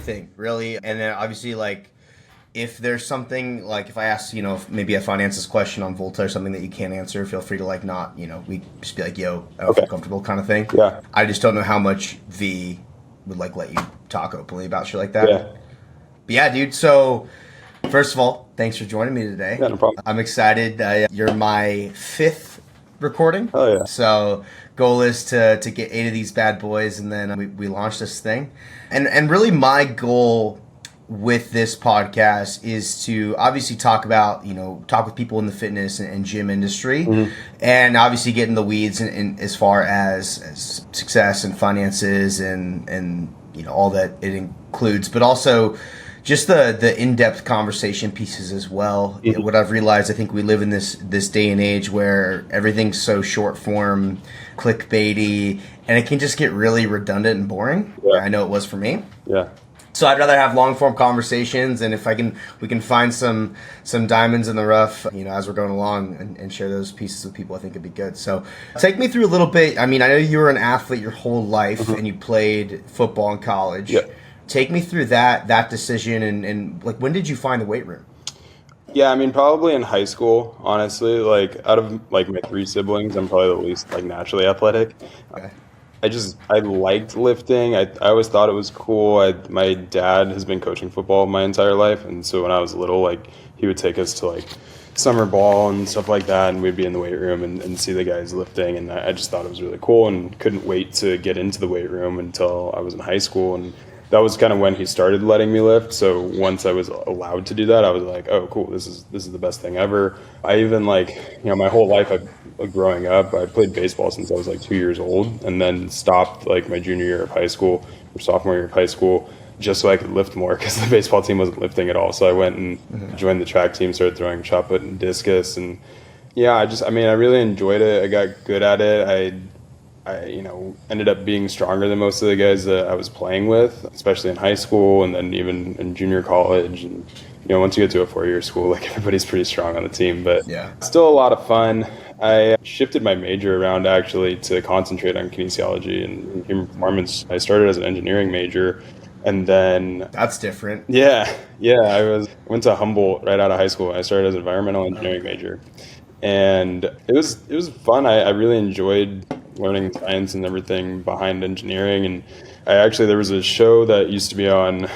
everything really. And then obviously like if there's something like if I ask, if maybe a finances question on Volta or something that you can't answer, feel free to like not, we just be like, yo, I don't feel comfortable kind of thing. Yeah. I just don't know how much V would like let you talk openly about shit like that. Yeah. But yeah, dude. So first of all, thanks for joining me today. Yeah, no problem. I'm excited. You're my 5th recording. Oh yeah. So goal is to get 8 of these bad boys, and then we launch this thing. And really my goal with this podcast is to obviously talk with people in the fitness and gym industry, and obviously get in the weeds in as far as success and finances and all that it includes, but also just the in-depth conversation pieces as well. What I've realized, I think we live in this day and age where everything's so short form, clickbaity, and it can just get really redundant and boring. Yeah. I know it was for me. Yeah. So I'd rather have long form conversations, and if we can find some diamonds in the rough, as we're going along and share those pieces with people, I think it'd be good. So take me through a little bit. I mean, I know you were an athlete your whole life and you played football in college. Yeah. Take me through that decision and like when did you find the weight room? Yeah, I mean, probably in high school, honestly. Like, out of like my 3 siblings, I'm probably the least like naturally athletic. Okay. I liked lifting. I always thought it was cool. My dad has been coaching football my entire life, and so when I was little, like he would take us to like summer ball and stuff like that, and we'd be in the weight room and see the guys lifting, and I just thought it was really cool and couldn't wait to get into the weight room until I was in high school, and that was kind of when he started letting me lift. So once I was allowed to do that, I was like, oh, cool, this is the best thing ever. I even my whole life growing up, I played baseball since I was like 2 years old, and then stopped like my junior year of high school or sophomore year of high school just so I could lift more because the baseball team wasn't lifting at all. So I went and joined the track team, started throwing shot put and discus, and yeah, I really enjoyed it. I got good at it. I ended up being stronger than most of the guys that I was playing with, especially in high school and then even in junior college. And, once you get to a 4-year school, like everybody's pretty strong on the team, but yeah, still a lot of fun. I shifted my major around actually to concentrate on kinesiology and human performance. I started as an engineering major, and then that's different. Yeah. I went to Humboldt right out of high school. I started as an environmental engineering major, and it was fun. I really enjoyed learning science and everything behind engineering. And there was a show that used to be on,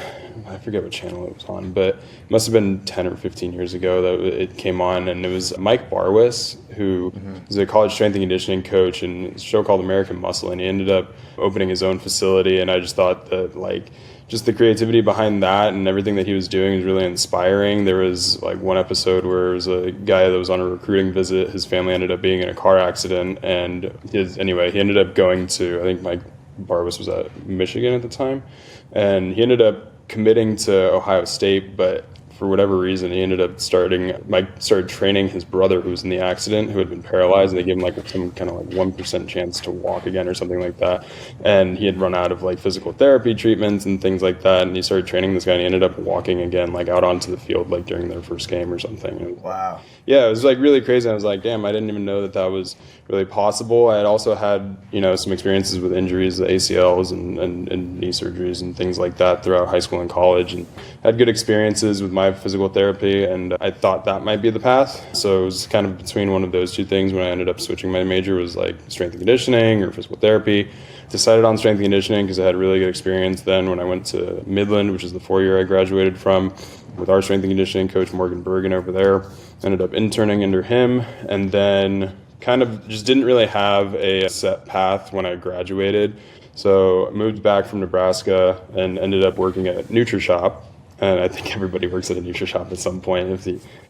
I forget what channel it was on, but it must have been 10 or 15 years ago that it came on, and it was Mike Barwis, who is a college strength and conditioning coach, and it's a show called American Muscle, and he ended up opening his own facility, and I just thought that just the creativity behind that and everything that he was doing was really inspiring. There was like one episode where there was a guy that was on a recruiting visit. His family ended up being in a car accident, and he ended up going to, I think Mike Barwis was at Michigan at the time, and he ended up committing to Ohio State, but for whatever reason, he ended up started training his brother who was in the accident, who had been paralyzed, and they gave him some kind of 1% chance to walk again or something like that. And he had run out of physical therapy treatments and things like that. And he started training this guy, and he ended up walking again, out onto the field, during their first game or something. Wow. Yeah, it was really crazy. I was like, damn, I didn't even know that was really possible. I had also had, some experiences with injuries, the ACLs and knee surgeries and things like that throughout high school and college, and had good experiences with my physical therapy, and I thought that might be the path. So it was kind of between one of those two things when I ended up switching my major, was strength and conditioning or physical therapy. Decided on strength and conditioning because I had really good experience then when I went to Midland, which is the 4-year I graduated from, with our strength and conditioning coach Morgan Bergen over there. Ended up interning under him, and then kind of just didn't really have a set path when I graduated. So I moved back from Nebraska and ended up working at NutriShop. And I think everybody works at a NutriShop at some point.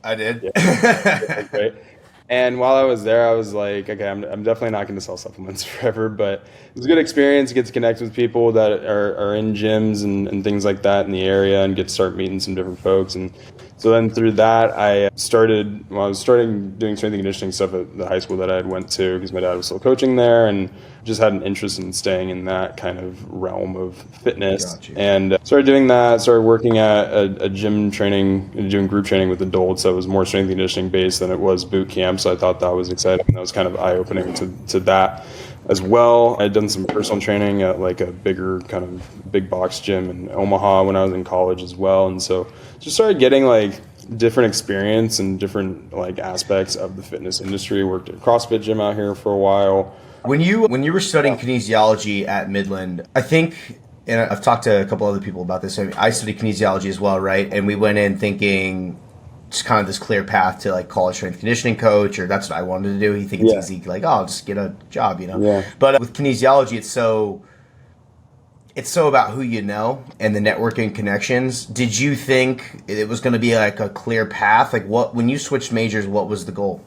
I did. Yeah. Right. And while I was there, I was like, okay, I'm definitely not going to sell supplements forever, but it was a good experience to get to connect with people that are in gyms and things like that in the area, and get to start meeting some different folks. And so then through that, I was starting doing strength and conditioning stuff at the high school that I had went to, because my dad was still coaching there, and just had an interest in staying in that kind of realm of fitness. Gotcha. And started doing that, started working at a gym training, doing group training with adults. So it was more strength and conditioning based than it was boot camp. So I thought that was exciting. That was kind of eye-opening to that. as well. I'd done some personal training at like a big box gym in Omaha when I was in college as well. And so just started getting like different experience and different like aspects of the fitness industry. Worked at a CrossFit gym out here for a while. When you were studying kinesiology at Midland, I think, and I've talked to a couple other people about this. I studied kinesiology as well, right? And we went in thinking just kind of this clear path to like college strength conditioning coach, or that's what I wanted to do. You think it's easy, like, oh, I'll just get a job, you know? Yeah. But with kinesiology, it's so about who you know and the networking connections. Did you think it was going to be like a clear path? Like, when you switched majors, what was the goal?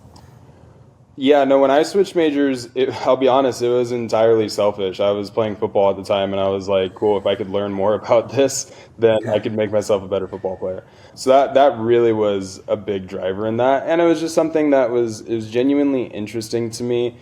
Yeah, no, when I switched majors, I'll be honest, it was entirely selfish. I was playing football at the time, and I was like, cool, if I could learn more about this, then I could make myself a better football player. So that really was a big driver in that. And it was just something it was genuinely interesting to me.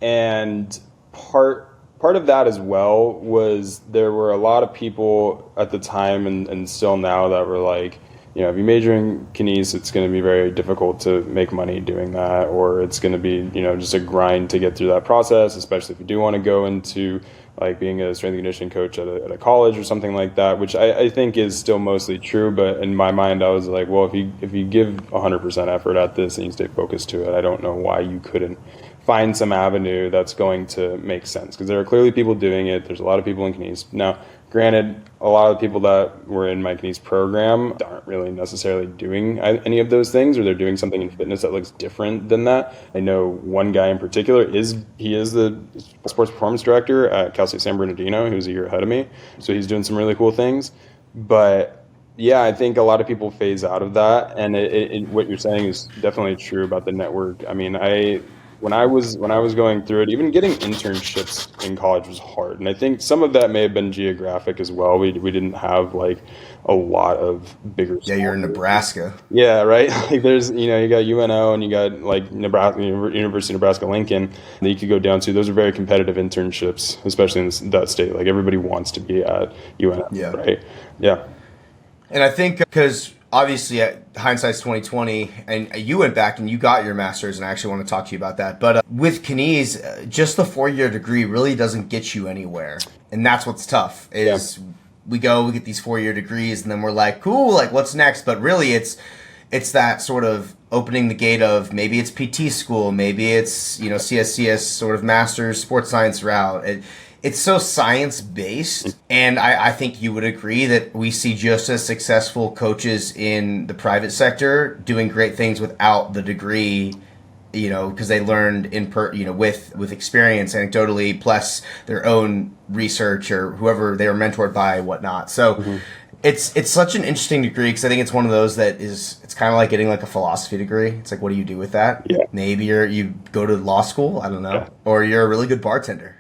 And part of that as well was there were a lot of people at the time and still now that were like, you know, if you major in kines, it's going to be very difficult to make money doing that, or it's going to be, you know, just a grind to get through that process, especially if you do want to go into like being a strength and conditioning coach at a college or something like that, which I think is still mostly true. But in my mind, I was like, well, if you give 100% effort at this and you stay focused to it, I don't know why you couldn't find some avenue that's going to make sense, because there are clearly people doing it. There's a lot of people in kines. Now, granted, a lot of the people that were in my kines program aren't really necessarily doing any of those things, or they're doing something in fitness that looks different than that. I know one guy in particular is the sports performance director at Cal State San Bernardino, who's a year ahead of me. So he's doing some really cool things. But yeah, I think a lot of people phase out of that. And what you're saying is definitely true about the network. I mean, when I was going through it, even getting internships in college was hard. And I think some of that may have been geographic as well. We didn't have like a lot of bigger schools. Yeah, you're in Nebraska. Yeah, right? Like there's, you know, you got UNO and you got like Nebraska, University of Nebraska-Lincoln that you could go down to. Those are very competitive internships, especially in that state. Like everybody wants to be at UNO, right? Yeah. And I think because obviously, hindsight's 2020, and you went back and you got your master's, and I actually want to talk to you about that. But with kines, just the 4-year degree really doesn't get you anywhere, and that's what's tough. We get these 4-year degrees, and then we're like, cool, like what's next? But really, it's that sort of opening the gate of maybe it's PT school, maybe it's CSCS sort of master's sports science route. It's so science-based, and I think you would agree that we see just as successful coaches in the private sector doing great things without the degree, because they learned with experience, anecdotally, plus their own research or whoever they were mentored by, whatnot. So it's such an interesting degree, because I think it's one of those that it's kind of like getting like a philosophy degree. It's like, what do you do with that? Yeah. Maybe you go to law school, I don't know, or you're a really good bartender.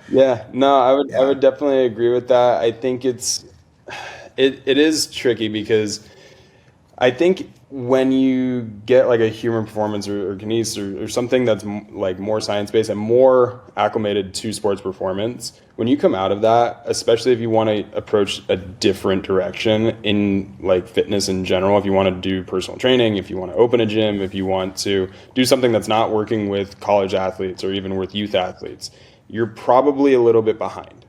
Yeah. No, I would definitely agree with that. I think it is tricky, because I think when you get like a human performance or kines or something that's like more science-based and more acclimated to sports performance, when you come out of that, especially if you want to approach a different direction in like fitness in general, if you want to do personal training, if you want to open a gym, if you want to do something that's not working with college athletes or even with youth athletes, you're probably a little bit behind.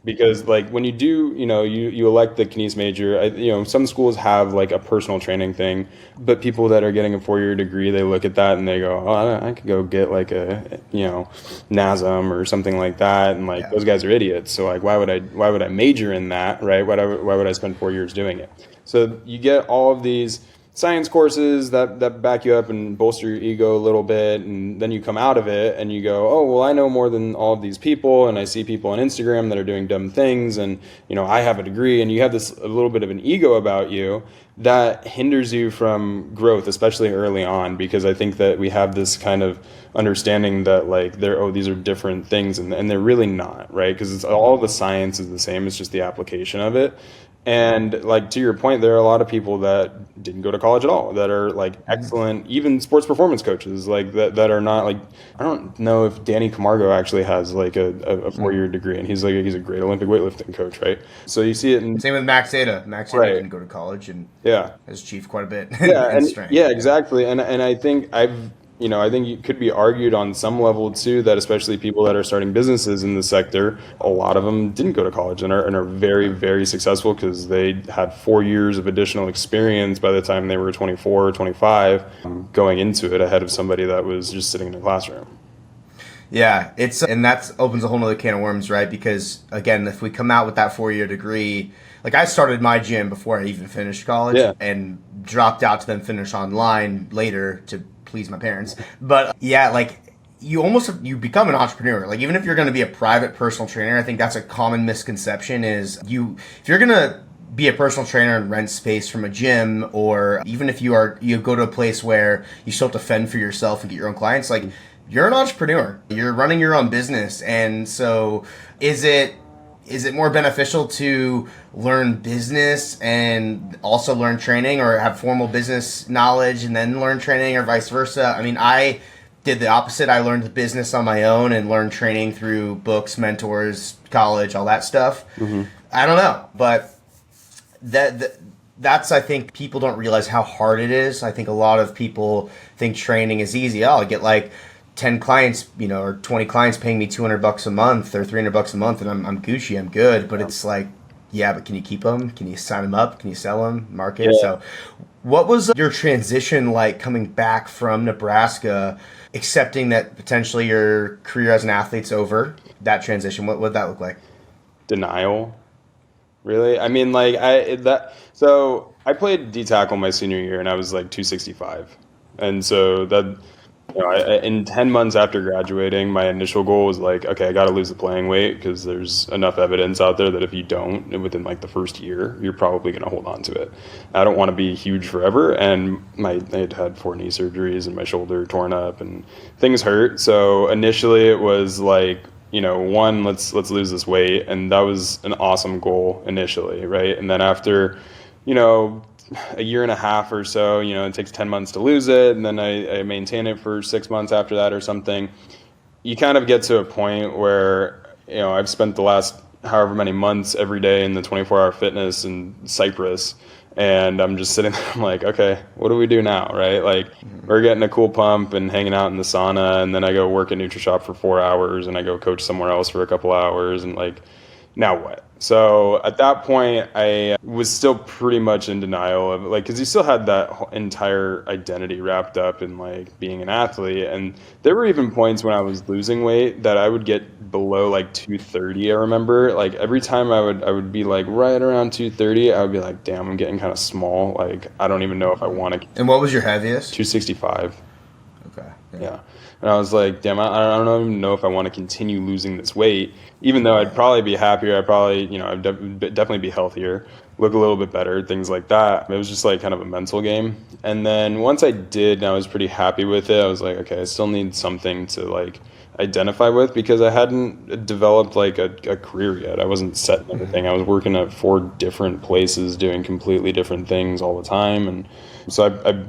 Because like when you do, you elect the kines major, some schools have like a personal training thing, but people that are getting a 4-year degree, they look at that and they go, oh, I could go get like a, NASM or something like that. And like those guys are idiots. So like, why would I major in that? Right. Why would I spend 4 years doing it? So you get all of these science courses that back you up and bolster your ego a little bit, and then you come out of it and you go, oh, well, I know more than all of these people, and I see people on Instagram that are doing dumb things, and I have a degree, and you have a little bit of an ego about you that hinders you from growth, especially early on, because I think that we have this kind of understanding that like these are different things, and they're really not, right? Because it's all the science is the same, it's just the application of it. And like to your point, there are a lot of people that didn't go to college at all that are like excellent, even sports performance coaches like that are not like, I don't know if Danny Camargo actually has like a 4-year degree, and he's a great Olympic weightlifting coach, right? So you see it. Same with Max Ada. Max Ada didn't go to college and has achieved quite a bit. Yeah, and strength. Yeah, exactly. And I think I think it could be argued on some level too that especially people that are starting businesses in the sector, a lot of them didn't go to college and are very, very successful because they had 4 years of additional experience by the time they were 24 or 25 going into it ahead of somebody that was just sitting in a classroom. Yeah, and that opens a whole nother can of worms, right? Because again, if we come out with that 4-year degree, like I started my gym before I even finished college and dropped out to then finish online later to please my parents. But yeah, like you become an entrepreneur. Like even if you're going to be a private personal trainer, I think that's a common misconception is if you're going to be a personal trainer and rent space from a gym, or even if you go to a place where you still have to fend for yourself and get your own clients, like you're an entrepreneur. You're running your own business. And so is it more beneficial to learn business and also learn training, or have formal business knowledge and then learn training, or vice versa? I mean, I did the opposite. I learned the business on my own and learned training through books, mentors, college, all that stuff. Mm-hmm. I don't know, but that's, I think people don't realize how hard it is. I think a lot of people think training is easy. Oh, I get like 10 clients, or 20 clients paying me $200 a month or $300 a month, and I'm Gucci, I'm good. But it's like, yeah, but can you keep them? Can you sign them up? Can you sell them? Market? Yeah. So what was your transition like coming back from Nebraska, accepting that potentially your career as an athlete's over? That transition, what would that look like? Denial, really. I mean, so I played D tackle my senior year, and I was like 265, and so that. In 10 months after graduating, my initial goal was like, okay, I got to lose the playing weight because there's enough evidence out there that if you don't within like the first year, you're probably going to hold on to it. I don't want to be huge forever. And I had 4 knee surgeries and my shoulder torn up and things hurt. So initially it was like, one, let's lose this weight. And that was an awesome goal initially, right? And then after, a year and a half or so, it takes 10 months to lose it, and then I maintain it for 6 months after that or something. You kind of get to a point where, I've spent the last however many months every day in the 24-hour fitness in Cyprus, and I'm just sitting there, I'm like, okay, what do we do now, right? Like, we're getting a cool pump and hanging out in the sauna, and then I go work at NutriShop for 4 hours, and I go coach somewhere else for a couple hours, and like, now what? So at that point, I was still pretty much in denial of like, because you still had that entire identity wrapped up in like being an athlete. And there were even points when I was losing weight that I would get below like 230. I remember like every time I would be like right around 230, I would be like, damn, I'm getting kind of small. Like, I don't even know if I want to. And what was your heaviest? 265. Okay. Yeah. And I was like, damn, I don't even know if I want to continue losing this weight, even though I'd probably be happier. I'd probably, I'd definitely be healthier, look a little bit better, things like that. It was just like kind of a mental game. And then once I did, and I was pretty happy with it, I was like, okay, I still need something to like identify with because I hadn't developed like a career yet. I wasn't set in everything. I was working at 4 different places doing completely different things all the time. And so I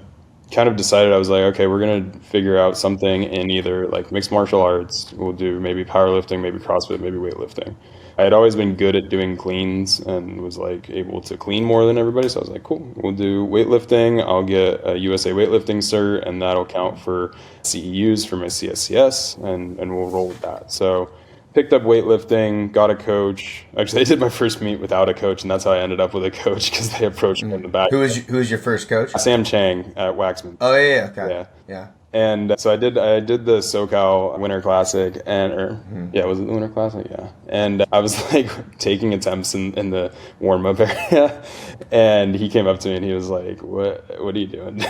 kind of decided, I was like, okay, we're going to figure out something in either like mixed martial arts. We'll do maybe powerlifting, maybe CrossFit, maybe weightlifting. I had always been good at doing cleans and was like able to clean more than everybody. So I was like, cool, we'll do weightlifting. I'll get a USA weightlifting cert and that'll count for CEUs for my CSCS and we'll roll with that. So picked up weightlifting, got a coach. Actually, I did my first meet without a coach, and that's how I ended up with a coach because they approached me in the back. Who was your first coach? Sam Chang at Waxman. Oh yeah, okay. Yeah. And so I did the SoCal Winter Classic, was it the Winter Classic? Yeah. And I was like taking attempts in the warm up area, and he came up to me and he was like, "What are you doing?"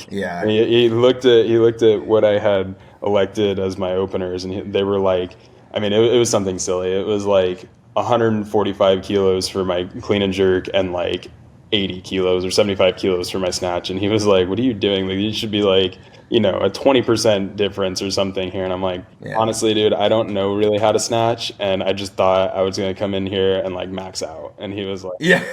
Yeah. He looked at what I had elected as my openers, and they were like, I mean, it was something silly. It was like 145 kilos for my clean and jerk and like 80 kilos or 75 kilos for my snatch. And he was like, what are you doing? Like, you should be like, a 20% difference or something here. And I'm like, honestly, dude, I don't know really how to snatch. And I just thought I was going to come in here and like max out. And he was like, yeah.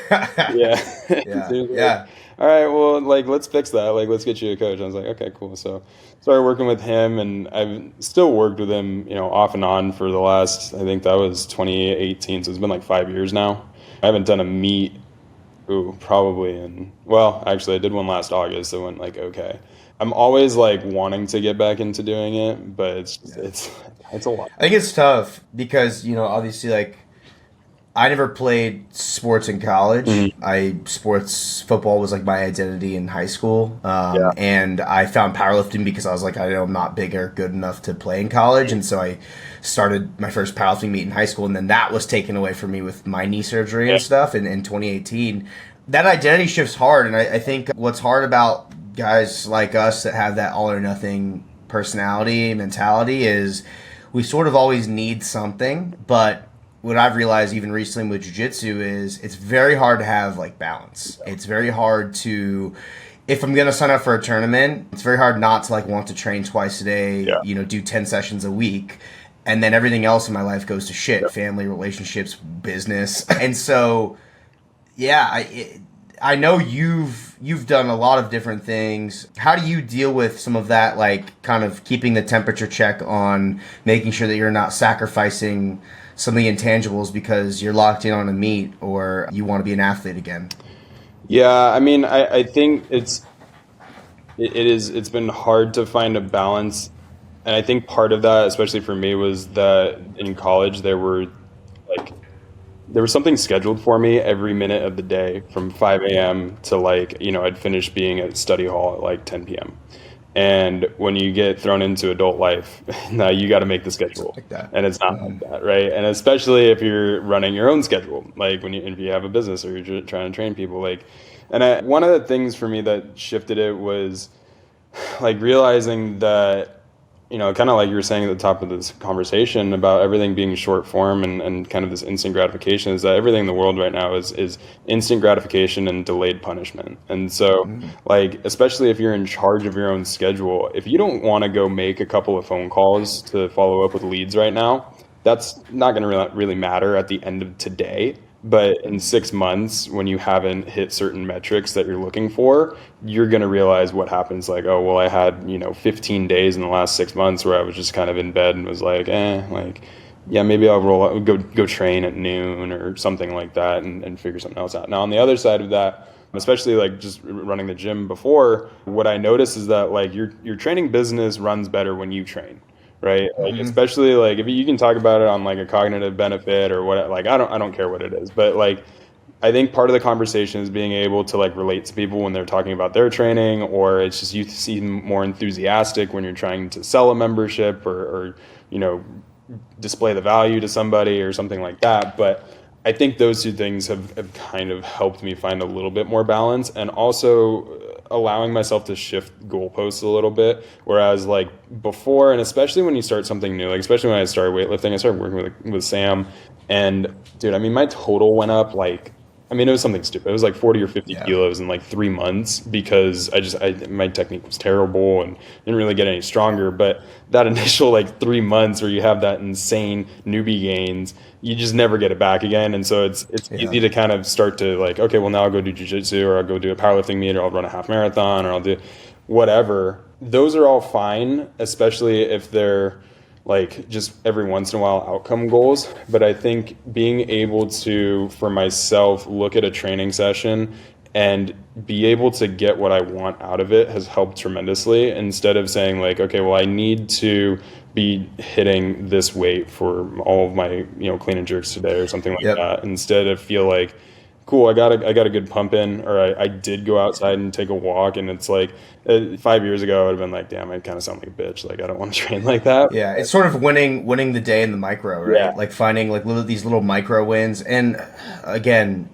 Yeah. All right, well, like, let's fix that. Like, let's get you a coach. I was like, okay, cool. So started working with him, and I've still worked with him, off and on for the last, I think that was 2018. So it's been like 5 years now. I haven't done a meet Ooh, probably well, actually I did one last August, so it went like okay. I'm always like wanting to get back into doing it, but it's a lot. I think it's tough because, obviously, like, I never played sports in college. Mhm. Sports football was like my identity in high school, Yeah. and I found powerlifting because I was like, I know I'm not big or good enough to play in college, and so I started my first powerlifting meet in high school, and then that was taken away from me with my knee surgery Yeah. and stuff in 2018. That identity shifts hard, and I think what's hard about guys like us that have that all or nothing personality mentality is we sort of always need something, but what I've realized even recently with jiu-jitsu is it's very hard to have like balance. It's very hard to if I'm going to sign up for a tournament, it's very hard not to like want to train twice a day, Yeah. do 10 sessions a week, and then everything else in my life goes to shit, Yeah. family, relationships, business. And so yeah, I know you've done a lot of different things. How do you deal with some of that, like kind of keeping the temperature check on making sure that you're not sacrificing some of the intangibles because you're locked in on a meet or you want to be an athlete again? Yeah, I mean, I think it's been hard to find a balance, and I think part of that, especially for me, was that in college like there was something scheduled for me every minute of the day from 5 a.m. to like, I'd finish being at study hall at like 10 p.m. And when you get thrown into adult life, now you got to make the schedule, Like that. and it's not like that, right? And especially if you're running your own schedule, like if you have a business or you're trying to train people, like, one of the things for me that shifted it was like realizing that kind of like you were saying at the top of this conversation about everything being short form and kind of this instant gratification is that everything in the world right now is instant gratification and delayed punishment. And so like, especially if you're in charge of your own schedule, if you don't want to go make a couple of phone calls to follow up with leads right now, that's not going to really matter at the end of today. But in 6 months, when you haven't hit certain metrics that you're looking for, you're going to realize what happens. Like, oh, well, I had, 15 days in the last 6 months where I was just kind of in bed and was like, yeah, maybe I'll roll out, go train at noon or something like that and figure something else out. Now, on the other side of that, especially like just running the gym before, what I notice is that like your training business runs better when you train. Right, like especially like if you can talk about it on like a cognitive benefit or what, like I don't care what it is, but like I think part of the conversation is being able to like relate to people when they're talking about their training, or it's just you seem more enthusiastic when you're trying to sell a membership or display the value to somebody or something like that. But I think those two things have kind of helped me find a little bit more balance, and also allowing myself to shift goalposts a little bit. Whereas like before, and especially when you start something new, like especially when I started weightlifting, I started working with Sam, and dude, I mean, my total went up like, I mean, it was something stupid. It was like 40 or 50 kilos in like 3 months because my technique was terrible and didn't really get any stronger. But that initial like 3 months where you have that insane newbie gains, you just never get it back again. And so it's easy to kind of start to like, okay, well now I'll go do jiu-jitsu, or I'll go do a powerlifting meet, or I'll run a half marathon, or I'll do whatever. Those are all fine, especially if they're like just every once in a while outcome goals. But I think being able to, for myself, look at a training session and be able to get what I want out of it has helped tremendously, instead of saying like, okay, well, I need to be hitting this weight for all of my, clean and jerks today or something like that. Instead of feel like, cool, I got a good pump in, or I did go outside and take a walk, and it's like 5 years ago I would have been like, damn, I kind of sound like a bitch, like I don't want to train like that. Yeah, it's sort of winning the day in the micro, right? Yeah. Like finding like these little micro wins. And again,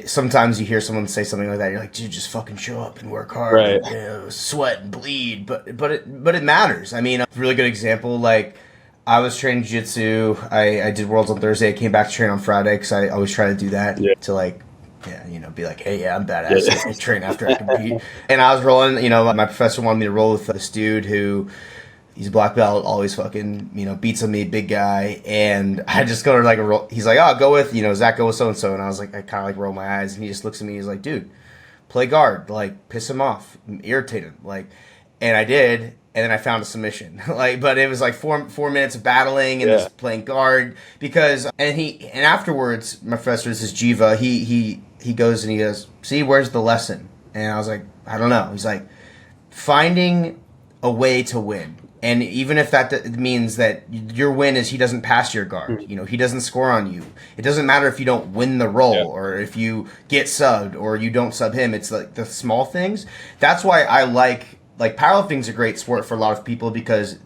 sometimes you hear someone say something like that, you're like, dude, just fucking show up and work hard, Right. and, sweat and bleed. But it matters. I mean, a really good example, like I was training jiu-jitsu. I did Worlds on Thursday. I came back to train on Friday because I always try to do that to like, be like, hey, yeah, I'm badass. I train after I compete. And I was rolling, my professor wanted me to roll with this dude who, he's a black belt, always fucking, beats on me, big guy. And I just go to like a roll. He's like, oh, go with, Zach, go with so-and-so. And I was like, I kind of like roll my eyes. And he just looks at me. He's like, dude, play guard. Like, piss him off. Irritate him. Like, and I did. And then I found a submission. But it was like 4 minutes of battling and just playing guard. And afterwards, my professor, this is Jiva, he goes, see, where's the lesson? And I was like, I don't know. He's like, finding a way to win. And even if that means that your win is he doesn't pass your guard, he doesn't score on you. It doesn't matter if you don't win the role or if you get subbed or you don't sub him. It's like the small things. That's why I like powerlifting's a great sport for a lot of people because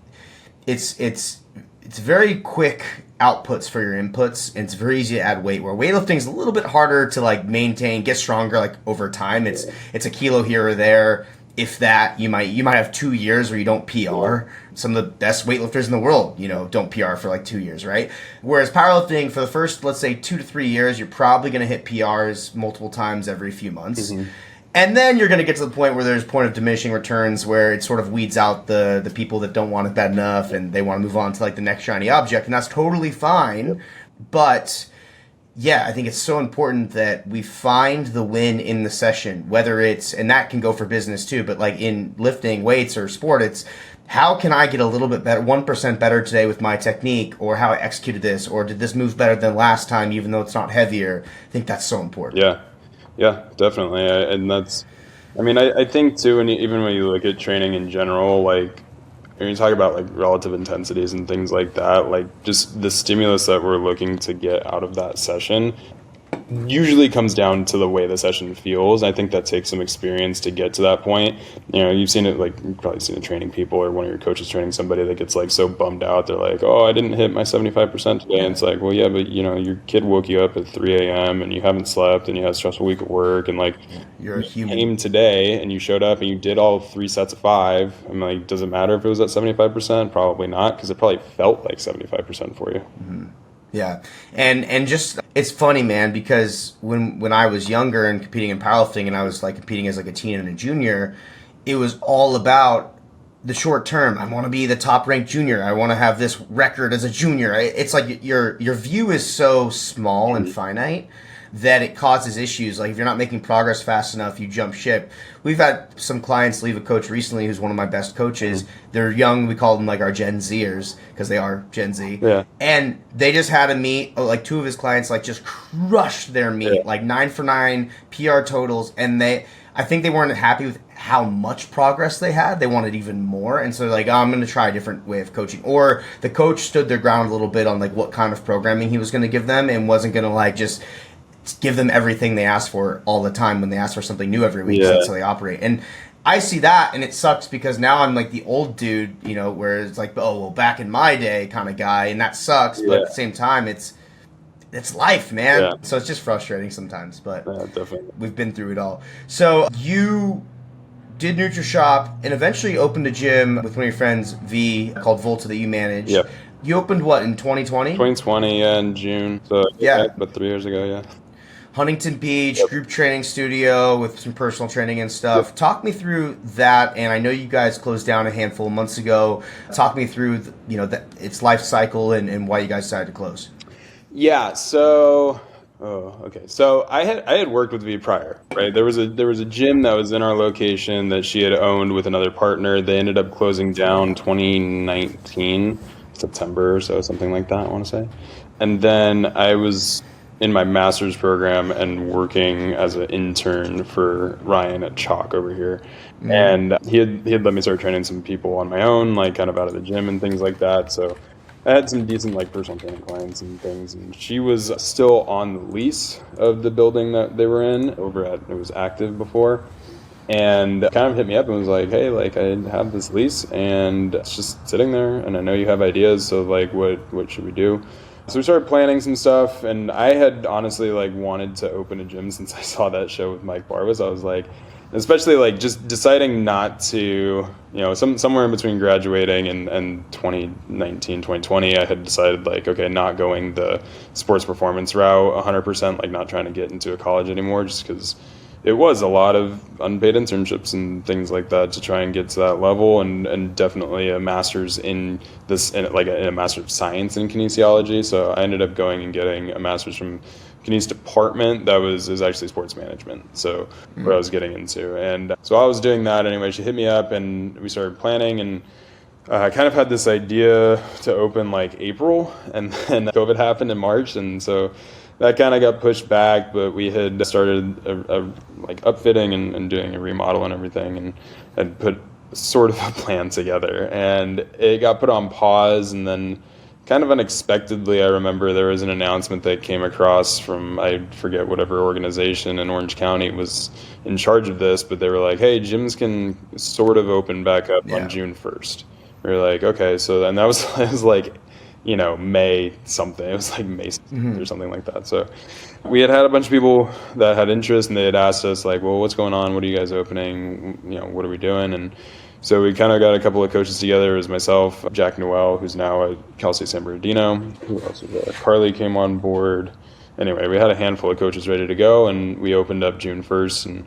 it's very quick outputs for your inputs, and it's very easy to add weight. Where weightlifting is a little bit harder to like maintain, get stronger like over time. It's a kilo here or there. If that, you might have 2 years where you don't PR. Some of the best weightlifters in the world, don't PR for like 2 years, right? Whereas powerlifting, for the first, let's say 2 to 3 years, you're probably going to hit PRs multiple times every few months. Mm-hmm. And then you're going to get to the point where there's point of diminishing returns where it sort of weeds out the people that don't want it bad enough and they want to move on to like the next shiny object. And that's totally fine. Yep. But yeah, I think it's so important that we find the win in the session, whether it's, and that can go for business too, but like in lifting weights or sport, it's how can I get a little bit better, 1% better today with my technique, or how I executed this, or did this move better than last time, even though it's not heavier? I think that's so important. Yeah, definitely. And that's, I think too, and even when you look at training in general, like, when you talk about like relative intensities and things like that, like just the stimulus that we're looking to get out of that session usually comes down to the way the session feels. I think that takes some experience to get to that point. You've seen it, like you've probably seen it training people, or one of your coaches training somebody that gets like so bummed out. They're like, oh, I didn't hit my 75% today. And it's like, well, yeah, but your kid woke you up at 3 a.m. and you haven't slept and you had a stressful week at work, and like you're a human. You came today and you showed up and you did all 3 sets of 5. I'm like, does it matter if it was at 75%? Probably not, because it probably felt like 75% for you. Mm-hmm. Yeah. And just, it's funny, man, because when I was younger and competing in powerlifting, and I was like competing as like a teen and a junior, it was all about the short term. I want to be the top ranked junior. I want to have this record as a junior. It's like your view is so small and finite that it causes issues. Like if you're not making progress fast enough, you jump ship. We've had some clients leave a coach recently who's one of my best coaches. They're young. We call them like our Gen Zers because they are Gen Z. Yeah. And they just had a meet, like 2 of his clients like just crushed their meet, like 9 for 9 PR totals. And I think they weren't happy with how much progress they had. They wanted even more. And so they're like, I'm going to try a different way of coaching. Or the coach stood their ground a little bit on like what kind of programming he was going to give them and wasn't going to like just give them everything they asked for all the time when they ask for something new every week. Yeah. That's how they operate. And I see that, and it sucks because now I'm like the old dude, where it's like, oh, well, back in my day kind of guy, and that sucks. Yeah. But at the same time, it's life, man. Yeah. So it's just frustrating sometimes, but definitely. We've been through it all. So you did NutriShop and eventually opened a gym with one of your friends, V, called Volta, that you manage. Yeah. You opened what, in 2020? 2020, yeah, in June. So about 3 years ago, yeah. Huntington Beach, group training studio with some personal training and stuff. Yep. Talk me through that, and I know you guys closed down a handful of months ago. Talk me through, its life cycle and why you guys decided to close. Yeah, so So I had worked with V prior, right? There was a gym that was in our location that she had owned with another partner. They ended up closing down 2019, September or so, something like that, I want to say. And then I was in my master's program and working as an intern for Ryan at Chalk over here. Mm-hmm. And he had let me start training some people on my own, like kind of out of the gym and things like that. So I had some decent like personal training clients and things. And she was still on the lease of the building that they were in over at, it was Active before. And kind of hit me up and was like, hey, like I have this lease and it's just sitting there and I know you have ideas. So like, what should we do? So we started planning some stuff, and I had honestly like wanted to open a gym since I saw that show with Mike Barwas. I was like, especially like just deciding not to, somewhere in between graduating and 2019, 2020, I had decided like, okay, not going the sports performance route 100%, like not trying to get into a college anymore, just because it was a lot of unpaid internships and things like that to try and get to that level, and definitely a master's in this, in a master's of science in kinesiology. So I ended up going and getting a master's from Kines department that was actually sports management. So what I was getting into. And so I was doing that anyway. She hit me up and we started planning, and I kind of had this idea to open like April, and then COVID happened in March. And so that kind of got pushed back, but we had started like upfitting and doing a remodel and everything, and had put sort of a plan together, and it got put on pause. And then kind of unexpectedly, I remember there was an announcement that came across from, I forget whatever organization in Orange County was in charge of this, but they were like, hey, gyms can sort of open back up on June 1st. We were like, okay, so, and that was, it was like, you know, May something. It was like May or something like that. So we had a bunch of people that had interest, and they had asked us like, well, what's going on? What are you guys opening? You know, what are we doing? And so we kind of got a couple of coaches together. It was myself, Jack Noel, who's now at Cal State San Bernardino. Who else was there? Carly came on board. Anyway, we had a handful of coaches ready to go, and we opened up June 1st, and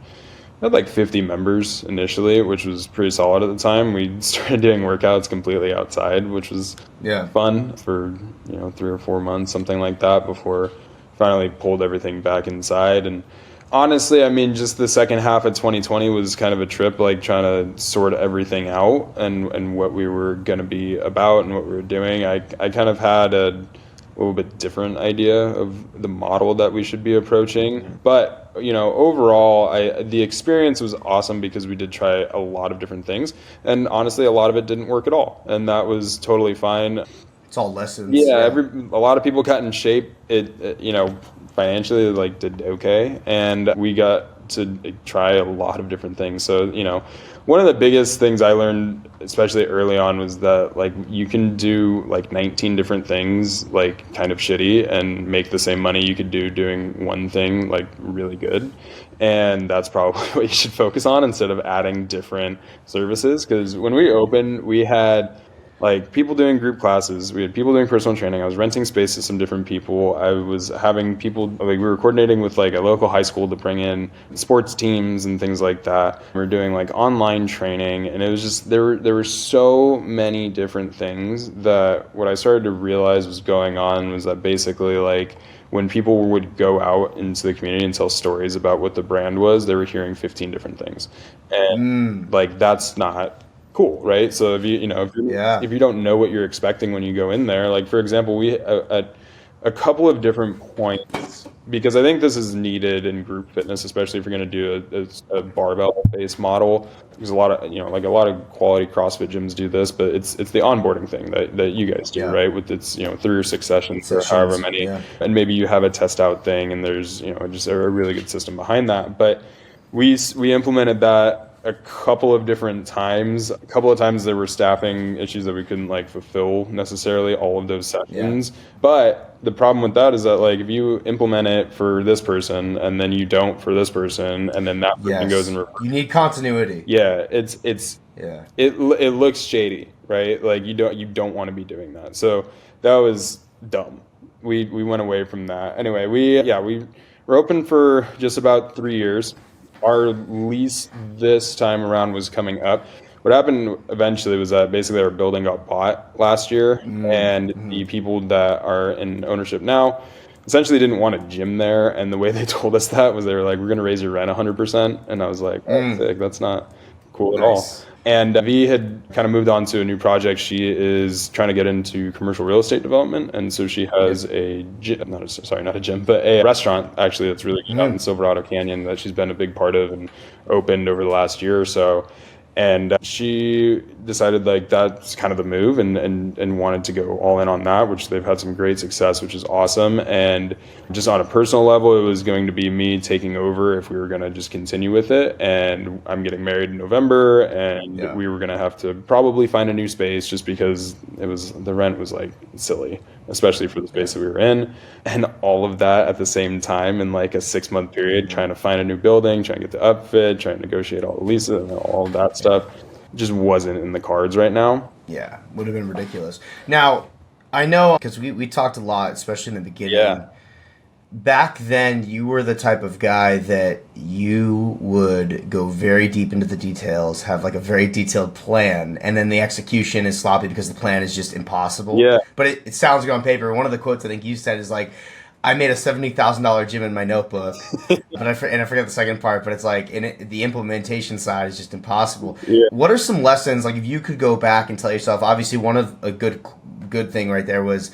had like 50 members initially, which was pretty solid at the time. We started doing workouts completely outside, which was fun for, you know, 3 or 4 months, something like that, before finally pulled everything back inside. And honestly, I mean, just the second half of 2020 was kind of a trip, like trying to sort everything out and what we were going to be about and what we were doing. I kind of had a little bit different idea of the model that we should be approaching. But, you know, overall, the experience was awesome because we did try a lot of different things. And honestly, a lot of it didn't work at all. And that was totally fine. It's all lessons. Yeah, a lot of people got in shape. It you know, financially, like, did okay. And we got to try a lot of different things. So, you know, one of the biggest things I learned, especially early on, was that like you can do like 19 different things like kind of shitty and make the same money you could do doing one thing like really good. And that's probably what you should focus on instead of adding different services. Because when we opened, we had like people doing group classes, we had people doing personal training. I was renting space to some different people. I was having people, like we were coordinating with like a local high school to bring in sports teams and things like that. We were doing like online training, and it was just, there were so many different things that what I started to realize was going on was that basically like when people would go out into the community and tell stories about what the brand was, they were hearing 15 different things. And like, that's not cool, right? So if you don't know what you're expecting when you go in there, like for example, we at a couple of different points, because I think this is needed in group fitness, especially if you're going to do a barbell based model, because a lot of quality CrossFit gyms do this, but it's the onboarding thing that you guys do, right? With its 3 or 6 sessions or however many, and maybe you have a test out thing, and there's just a really good system behind that. But we implemented that a couple of different times. A couple of times there were staffing issues that we couldn't like fulfill necessarily all of those sessions. But the problem with that is that like if you implement it for this person and then you don't for this person, and then that person goes and you need continuity. It looks shady, right? Like you don't want to be doing that. So that was dumb. We went away from that. Anyway, we were open for just about 3 years. Our lease this time around was coming up. What happened eventually was that basically our building got bought last year, and the people that are in ownership now essentially didn't want a gym there. And the way they told us that was they were like, we're going to raise your rent 100%. And I was like, that's not cool at all. And V had kind of moved on to a new project. She is trying to get into commercial real estate development. And so she has a restaurant actually that's really good out in Silverado Canyon that she's been a big part of and opened over the last year or so. And she decided like that's kind of the move and wanted to go all in on that, which they've had some great success, which is awesome. And just on a personal level, it was going to be me taking over if we were going to just continue with it. And I'm getting married in November, and we were going to have to probably find a new space just because the rent was like silly, especially for the space that we were in. And all of that at the same time in like a 6-month period, trying to find a new building, trying to get the upfit, trying to negotiate all the leases and all that stuff just wasn't in the cards right now. Yeah, would have been ridiculous. Now, I know because we talked a lot, especially in the beginning. Yeah. Back then, you were the type of guy that you would go very deep into the details, have like a very detailed plan, and then the execution is sloppy because the plan is just impossible. Yeah. But it sounds good on paper. One of the quotes I think you said is like, I made a $70,000 gym in my notebook, but I forget the second part, but it's like the implementation side is just impossible. Yeah. What are some lessons, like if you could go back and tell yourself, obviously one of a good thing right there was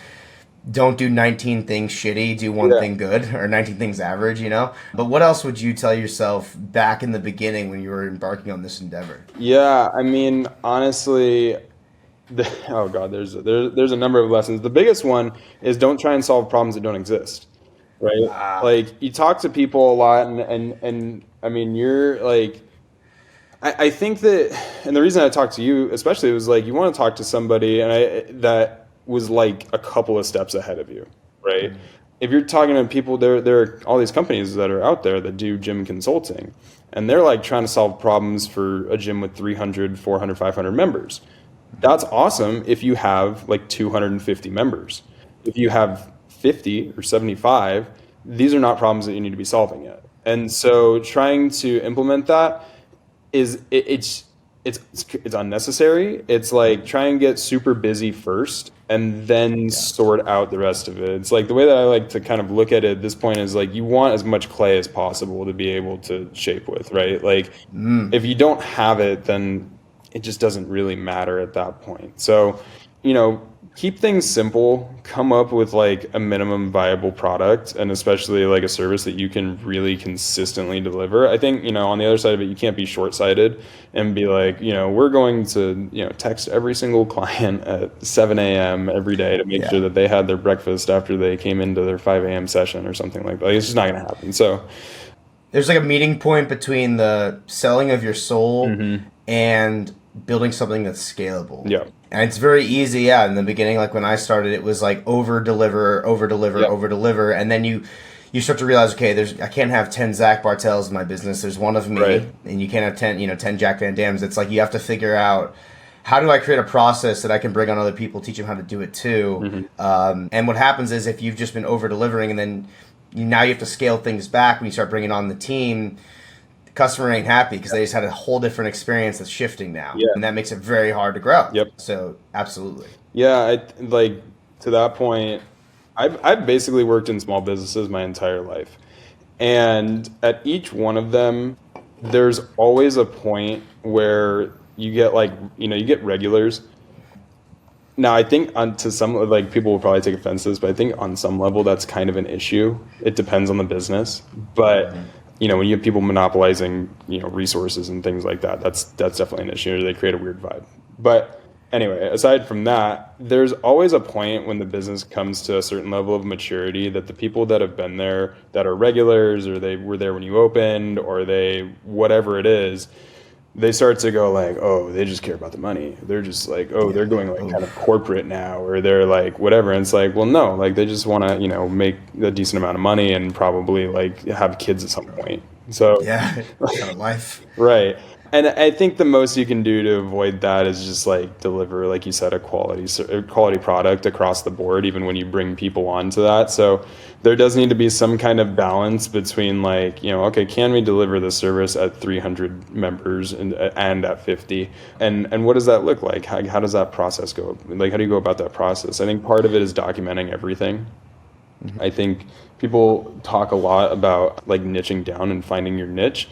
don't do 19 things shitty, do one Yeah. thing good, or 19 things average, you know? But what else would you tell yourself back in the beginning when you were embarking on this endeavor? Yeah, I mean, honestly, oh God, there's a number of lessons. The biggest one is don't try and solve problems that don't exist, right? Ah, Like you talk to people a lot, and I mean, you're like, I think that, and the reason I talked to you especially was like you want to talk to somebody and I that was like a couple of steps ahead of you, right? If you're talking to people, there are all these companies that are out there that do gym consulting, and they're like trying to solve problems for a gym with 300, 400, 500 members. That's awesome if you have like 250 members. If you have 50 or 75, these are not problems that you need to be solving yet. And so trying to implement that it's unnecessary. It's like try and get super busy first and then yeah. sort out the rest of it. It's like the way that I like to kind of look at it at this point is like you want as much clay as possible to be able to shape with, right? Like if you don't have it, then it just doesn't really matter at that point. So, keep things simple, come up with like a minimum viable product and especially like a service that you can really consistently deliver. I think, on the other side of it, you can't be short-sighted and be like, we're going to, text every single client at 7 a.m. every day to make Yeah. sure that they had their breakfast after they came into their 5 a.m. session or something like that. Like, it's just not going to happen. So, There's like a meeting point between the selling of your soul and building something that's scalable. yeah. And it's very easy, yeah. In the beginning, like when I started, it was like over deliver, over deliver, Yep. over deliver, and then you start to realize, okay, I can't have 10 Zach Bartels in my business. There's one of me, Right. and you can't have 10 Jack Van Dams. It's like you have to figure out how do I create a process that I can bring on other people, teach them how to do it too. And what happens is if you've just been over delivering, and then now you have to scale things back when you start bringing on the team. Customer ain't happy because they just had a whole different experience that's shifting now, Yeah. and that makes it very hard to grow. Yep. So absolutely. Yeah, like to that point, I've basically worked in small businesses my entire life. And at each one of them, there's always a point where you get like, you get regulars. Now, I think to some, like people will probably take offense to this, but I think on some level that's kind of an issue. It depends on the business. But when you have people monopolizing, resources and things like that, that's definitely an issue. They create a weird vibe. But anyway, aside from that, there's always a point when the business comes to a certain level of maturity that the people that have been there, that are regulars, or they were there when you opened, or they, whatever it is, they start to go like, oh, they just care about the money. They're just like, oh, they're going like kind of corporate now, or they're like whatever. And it's like, well, no, like they just want to, make a decent amount of money and probably like have kids at some point. So Yeah, kind of life. right. And I think the most you can do to avoid that is just like deliver, like you said, a quality product across the board, even when you bring people onto that. So there does need to be some kind of balance between like, okay, can we deliver the service at 300 members and at 50? And what does that look like? How does that process go? Like, how do you go about that process? I think part of it is documenting everything. I think people talk a lot about like niching down and finding your niche.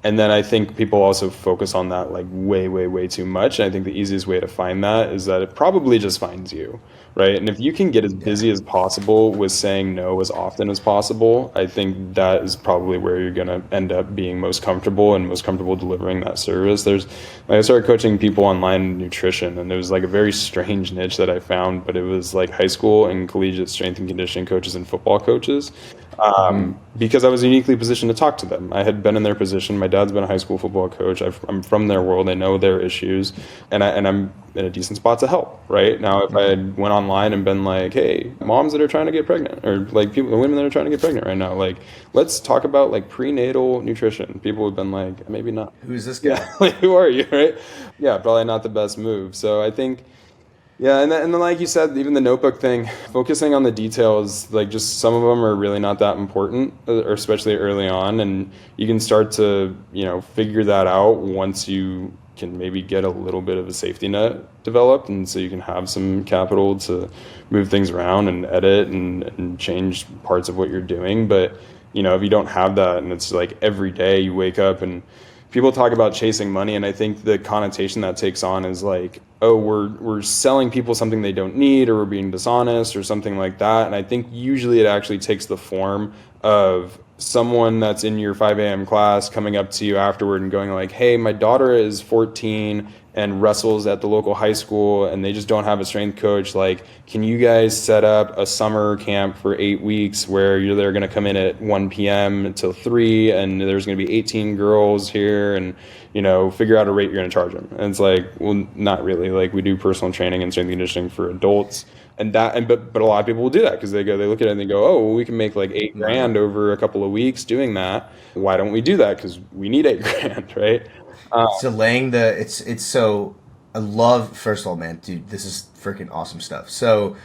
And then I think people also focus on that like way, way, way too much. And I think the easiest way to find that is that it probably just finds you, right? And if you can get as busy as possible with saying no as often as possible, I think that is probably where you're going to end up being most comfortable and most comfortable delivering that service. I started coaching people online in nutrition, and it was like a very strange niche that I found, but it was like high school and collegiate strength and conditioning coaches and football coaches. Because I was uniquely positioned to talk to them. I had been in their position. My dad's been a high school football coach. I'm from their world. I know their issues, and I'm in a decent spot to help. Right now, if I had went online and been like, "Hey, moms that are trying to get pregnant, or like women that are trying to get pregnant right now, like let's talk about like prenatal nutrition," people would have been like, "Maybe not." Who's this guy? Yeah, like who are you? Right? Yeah, probably not the best move. So I think. Yeah, and then like you said, even the notebook thing, focusing on the details, like just some of them are really not that important, or especially early on, and you can start to, figure that out once you can maybe get a little bit of a safety net developed, and so you can have some capital to move things around and edit and change parts of what you're doing. But, if you don't have that and it's like every day you wake up and people talk about chasing money, and I think the connotation that takes on is like, oh, we're selling people something they don't need, or we're being dishonest or something like that. And I think usually it actually takes the form of someone that's in your 5 a.m. class coming up to you afterward and going like, hey, my daughter is 14 and wrestles at the local high school and they just don't have a strength coach. Like, can you guys set up a summer camp for 8 weeks where they're going to come in at 1 p.m. until 3 and there's going to be 18 girls here, and, you know, figure out a rate you're going to charge them. And it's like, well, not really. Like, we do personal training and strength conditioning for adults. But a lot of people will do that because they look at it and they go, oh, well, we can make like $8,000 over a couple of weeks doing that. Why don't we do that? Because we need $8,000, right? So laying it's so, I love, first of all, man, dude, this is freaking awesome stuff. So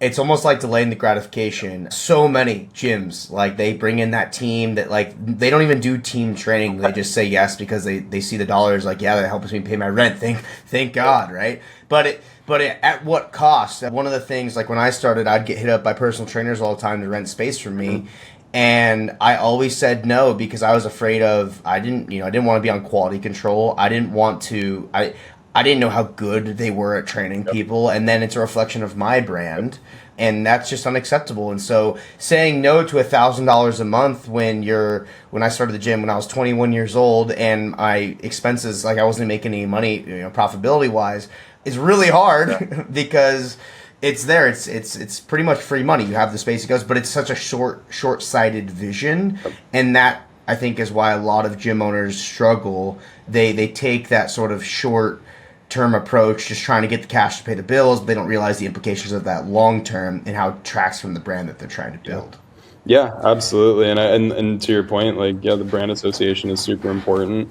it's almost like delaying the gratification. So many gyms, like, they bring in that team that, like, they don't even do team training. They just say yes because they see the dollars, like, yeah, that helps me pay my rent. Thank God, right? But at what cost? One of the things, like, when I started, I'd get hit up by personal trainers all the time to rent space from me. And I always said no because I was afraid of, I didn't want to be on quality control. I didn't know how good they were at training people. And then it's a reflection of my brand. And that's just unacceptable. And so saying no to $1,000 a month when I started the gym when I was 21 years old and my expenses, like, I wasn't making any money, profitability wise, is really hard because it's there. It's pretty much free money. You have the space it goes, but it's such a short-sighted vision. And that, I think, is why a lot of gym owners struggle. They take that sort of short-term approach, just trying to get the cash to pay the bills, but they don't realize the implications of that long-term and how it tracks from the brand that they're trying to build. Yeah, absolutely. And to your point, like, yeah, the brand association is super important.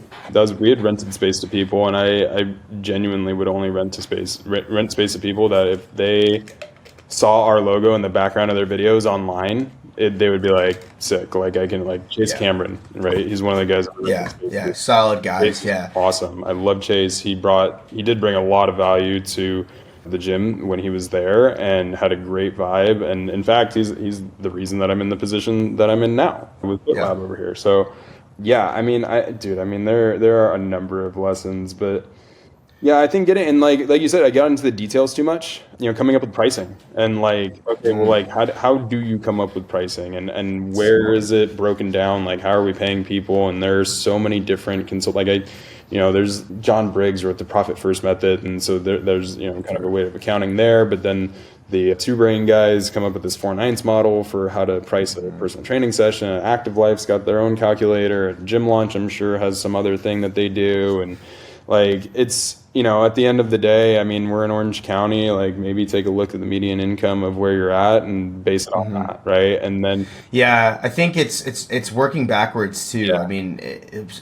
We had rented space to people, and I genuinely would only rent space to people that if they saw our logo in the background of their videos online, they would be like, sick. Like, I can, like, Chase Cameron, right? He's one of the guys. Yeah, solid guys. Yeah, awesome. I love Chase. He did bring a lot of value to the gym when he was there and had a great vibe. And in fact, he's the reason that I'm in the position that I'm in now with FitLab over here. So yeah, I mean, there are a number of lessons, but yeah, I think getting, and like you said, I got into the details too much, coming up with pricing and like, okay, well, like, how do you come up with pricing and where is it broken down? Like, how are we paying people? And there's so many different there's John Briggs wrote the Profit First method, and so there's kind of a way of accounting there. But then the Two Brain guys come up with this 4/9 model for how to price a personal training session. Active Life's got their own calculator. Gym Launch, I'm sure, has some other thing that they do, and like, it's, at the end of the day, I mean, we're in Orange County, like, maybe take a look at the median income of where you're at and base it on that, right? And then I think it's working backwards too. Yeah. I mean,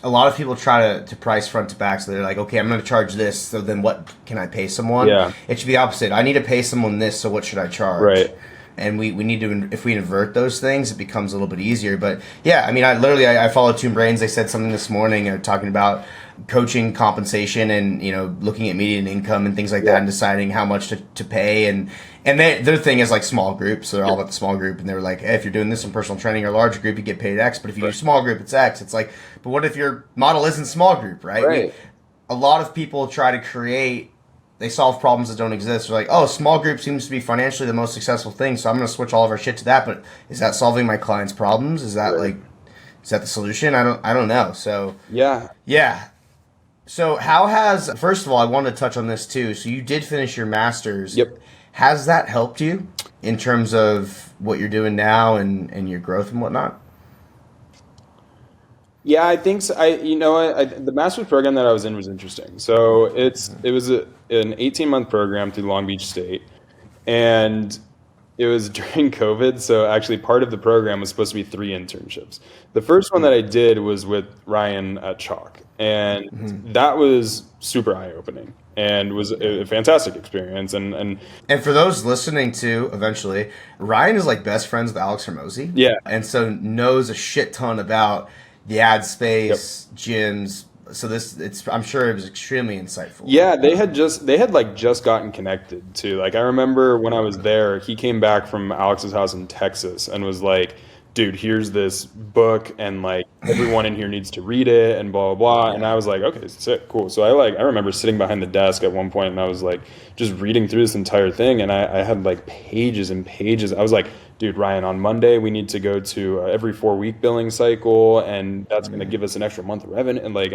a lot of people try to price front to back, so they're like, okay, I'm going to charge this, so then what can I pay someone? Yeah. It should be the opposite. I need to pay someone this, so what should I charge? Right. And we need to, if we invert those things, it becomes a little bit easier. But yeah, I mean, I follow Two Brains. They said something this morning, talking about coaching compensation and looking at median income and things like that and deciding how much to pay, and their thing is like small groups, so they're all about the small group, and they were like, hey, if you're doing this in personal training or large group, you get paid X, but if you do small group, it's X. It's like, but what if your model isn't small group, right? A lot of people try to create, they solve problems that don't exist. They're like, oh, small group seems to be financially the most successful thing, so I'm going to switch all of our shit to that. But is that solving my clients' problems? Is that is that the solution? I don't know. So yeah. So first of all, I wanted to touch on this too. So you did finish your master's. Yep. Has that helped you in terms of what you're doing now and your growth and whatnot? Yeah, I think so. The master's program that I was in was interesting. So it was an 18-month program through Long Beach State, and it was during COVID. So actually, part of the program was supposed to be 3 internships. The first one that I did was with Ryan at Chalk, and that was super eye-opening and was a fantastic experience. And for those listening to, eventually, Ryan is like best friends with Alex Hormozi. Yeah, and so knows a shit ton about the ad space, gyms. So I'm sure it was extremely insightful. Yeah, they had just gotten connected too. Like, I remember when I was there, he came back from Alex's house in Texas and was like dude, here's this book and like everyone in here needs to read it and blah, blah, blah. And I was like, okay, sick, cool. So I remember sitting behind the desk at one point and I was like just reading through this entire thing. And I had like pages and pages. I was like, dude, Ryan, on Monday, we need to go to every 4-week billing cycle, and that's going to give us an extra month of revenue, and like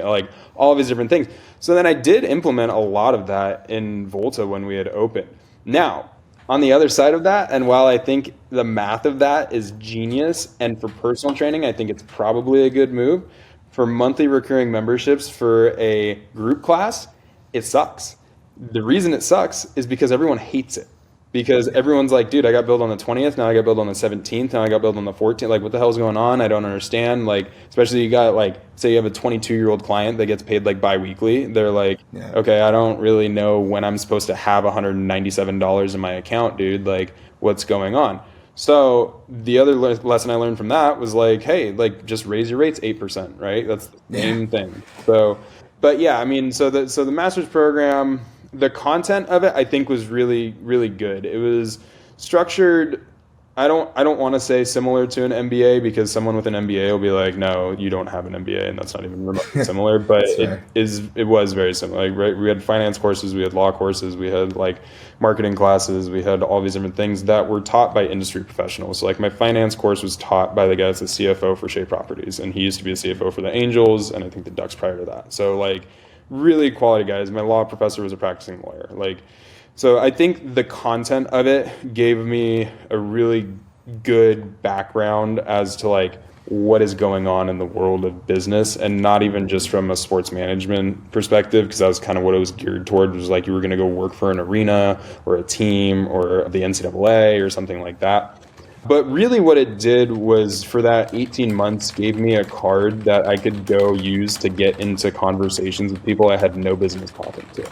all of these different things. So then I did implement a lot of that in Volta when we had opened. Now, on the other side of that, and while I think the math of that is genius, and for personal training, I think it's probably a good move, for monthly recurring memberships for a group class, it sucks. The reason it sucks is because everyone hates it. Because everyone's like, dude, I got billed on the 20th, now I got billed on the 17th, now I got billed on the 14th. Like, what the hell's going on? I don't understand. Like, especially you got like, say you have a 22-year-old client that gets paid like bi-weekly. They're like, okay, I don't really know when I'm supposed to have $197 in my account, dude. Like, what's going on? So the other lesson I learned from that was like, hey, like just raise your rates 8%, right? That's the same thing. So, but yeah, I mean, so the master's program, the content of it, I think, was really, really good. It was structured. I don't want to say similar to an MBA, because someone with an MBA will be like, no, you don't have an MBA, and that's not even remotely similar. But it was very similar. Like, right, we had finance courses, we had law courses, we had like marketing classes, we had all these different things that were taught by industry professionals. So like my finance course was taught by the guy that's the CFO for Shea Properties, and he used to be a CFO for the Angels, and I think the Ducks prior to that. So like, really quality guys. My law professor was a practicing lawyer. Like, so I think the content of it gave me a really good background as to like what is going on in the world of business, and not even just from a sports management perspective, because that was kind of what it was geared toward. It was like you were going to go work for an arena or a team or the NCAA or something like that. But really what it did was, for that 18 months, gave me a card that I could go use to get into conversations with people I had no business talking to.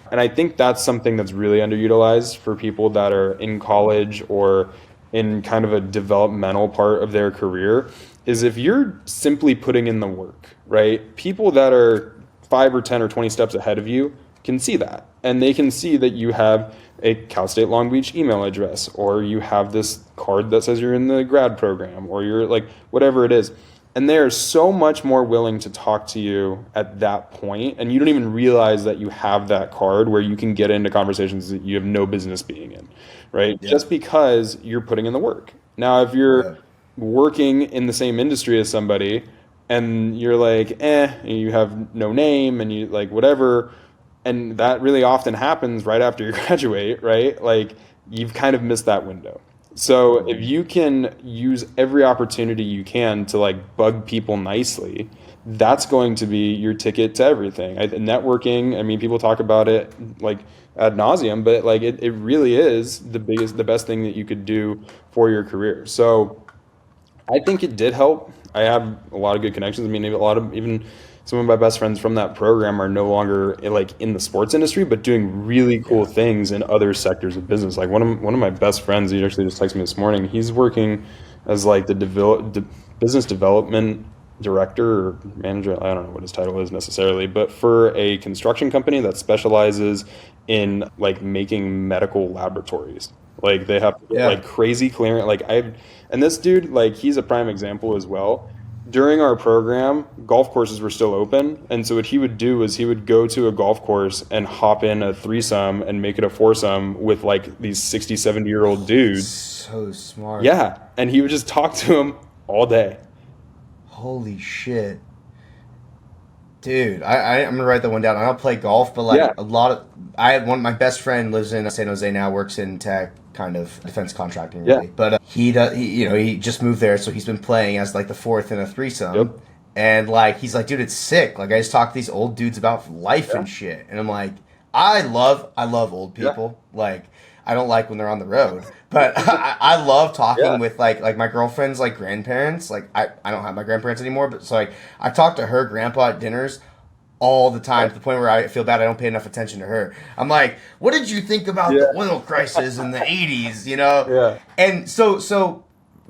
And I think that's something that's really underutilized for people that are in college or in kind of a developmental part of their career, is if you're simply putting in the work, right? People that are 5 or 10 or 20 steps ahead of you can see that. And they can see that you have a Cal State Long Beach email address, or you have this card that says you're in the grad program, or you're like, whatever it is. And they're so much more willing to talk to you at that point, and you don't even realize that you have that card where you can get into conversations that you have no business being in, right? Yeah. Just because you're putting in the work. Now, if you're working in the same industry as somebody and you're like, and you have no name and you like whatever, and that really often happens right after you graduate, right? Like, you've kind of missed that window. So if you can use every opportunity you can to like bug people nicely, that's going to be your ticket to everything. Networking, I mean, people talk about it like ad nauseum, but like it really is the best thing that you could do for your career. So I think it did help. I have a lot of good connections. I mean, even some of my best friends from that program are no longer like in the sports industry, but doing really cool things in other sectors of business. Like one of my best friends, he actually just texted me this morning. He's working as like the business development director or manager. I don't know what his title is necessarily, but for a construction company that specializes in like making medical laboratories. Like they have like crazy clearance. And this dude, like, he's a prime example as well. During our program, golf courses were still open. And so what he would do is he would go to a golf course and hop in a threesome and make it a foursome with like these 60, 70-year-old dudes. So smart. Yeah. And he would just talk to them all day. Holy shit. Dude, I'm going to write that one down. I don't play golf, but like my best friend lives in San Jose now, works in tech, kind of defense contracting really. But he just moved there, so he's been playing as like the fourth in a threesome. And like he's like, dude, it's sick. Like I just talk to these old dudes about life and shit. And I'm like, I love old people. Like I don't like when they're on the road, but I love talking with like my girlfriend's like grandparents. Like I don't have my grandparents anymore, but so like I talk to her grandpa at dinners all the time to the point where I feel bad I don't pay enough attention to her. I'm like, what did you think about the oil crisis in the 80s, you know? Yeah. And so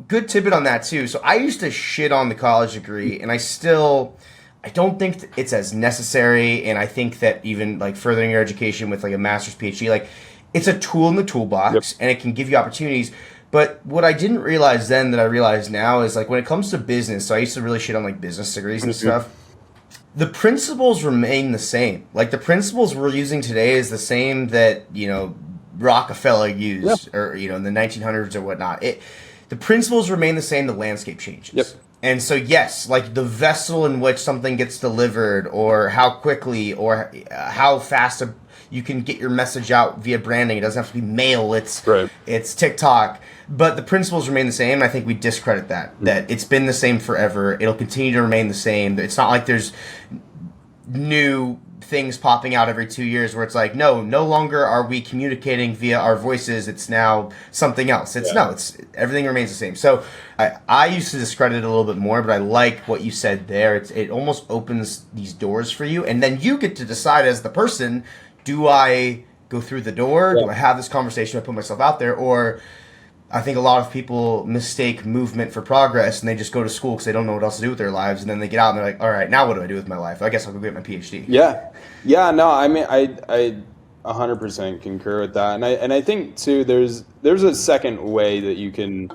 good tidbit on that too. So I used to shit on the college degree, and I don't think it's as necessary. And I think that even like furthering your education with like a master's PhD, like it's a tool in the toolbox and it can give you opportunities. But what I didn't realize then that I realize now is like when it comes to business, so I used to really shit on like business degrees and stuff. The principles remain the same. Like the principles we're using today is the same that, Rockefeller used or, in the 1900s or whatnot. The principles remain the same. The landscape changes. Yep. And so, yes, like the vessel in which something gets delivered or how quickly or how fast you can get your message out via branding. It doesn't have to be mail. It's TikTok. But the principles remain the same. I think we discredit that it's been the same forever. It'll continue to remain the same. It's not like there's new things popping out every 2 years where it's like, no longer are we communicating via our voices. It's now something else. It's everything remains the same. So I used to discredit it a little bit more, but I like what you said there. It almost opens these doors for you. And then you get to decide as the person, do I go through the door? Do I have this conversation? Do I put myself out there? Or I think a lot of people mistake movement for progress, and they just go to school because they don't know what else to do with their lives, and then they get out and they're like, all right, now what do I do with my life? I guess I'll go get my PhD. Yeah, no, I mean, I 100% concur with that, and I think too, there's a second way that you can